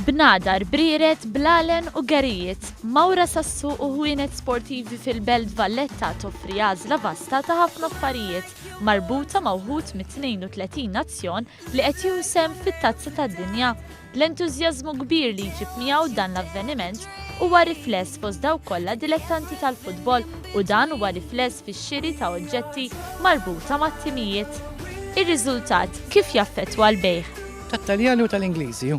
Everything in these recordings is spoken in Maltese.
B'nadar, briret, blalen u garijiet, Mawra sas-suq u ħwienet sportivi fil-belt Valletta toffri għażla vasta ta' ħafna affarijiet marbuta ma' wħud mit-32 nazzjon li qed jieħu sehem fit-tazza tad-Dinja. L-entużjażmu kbir li jġib miegħu dan l-avveniment huwa rifless fost dawk kollha dilettanti tal-futbol u dan huwa rifless fix-xiri ta' oġġetti marbuta mat-timijiet. Ir-riżultat kif jaffettwa l-bejgħ? Tat-Taljani u tal-Ingliżi.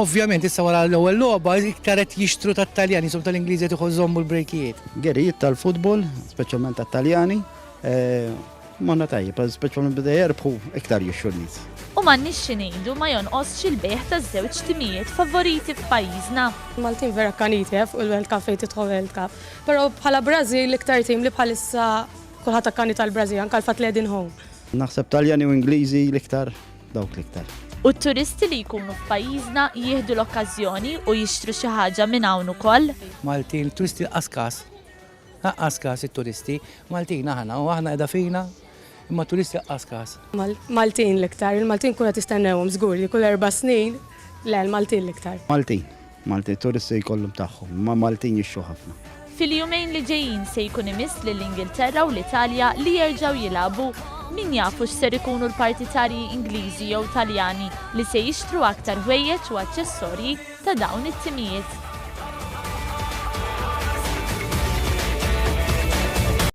Ovvjament issa wara l-ewwel logħba iktar qed jixtru tat-Taljani, insomma tal-Ingliżi qed iħożhom l-brejkijiet. Gerijiet tal-futbol, speċjalment tat-Taljani, monna tajjeb, speċjalment bida jerbħu iktar jixtru n-nies. U m'għandniex xi ngħidu ma jonqosx il-bejgħ taż-żewġ timijiet favoriti f'pajjiżna. Maltin vera kaniti fuq il-World Cup fejn tidħol World Cup. Però bħala Brażil l-iktar tim li bħalissa kulħadd akkani tal-Brażil anke l-fatt li qegħdin home. Naħseb Taljani u Ingliżi l-iktar dawk l-iktar. U t-turisti li jkunu f'pajjiżna jieħdu l-okkażjoni u jixtru xi ħaġa minn hawn ukoll. Maltin, turisti askas it-turisti, Maltin aħna u aħna qiegħda fina, imma turisti askas. Maltin l-iktar, il-Maltin kuna tistennewhom żgur li kull 4 snin, le l-Maltin l-iktar. Maltin, turisti jkollhom tagħhom, ma Maltin jixxu ħafna. Fil-jumejn li ġejjin se jkun imiss lill-Ingilterra u l-Italja li jerġgħu jilagħbu. Min jafu x'ser ikunu l-partitarji Ingliżi jew Taljani li se jixtru aktar ħwejjeġ u aċċessorji ta' dawn it-timijiet.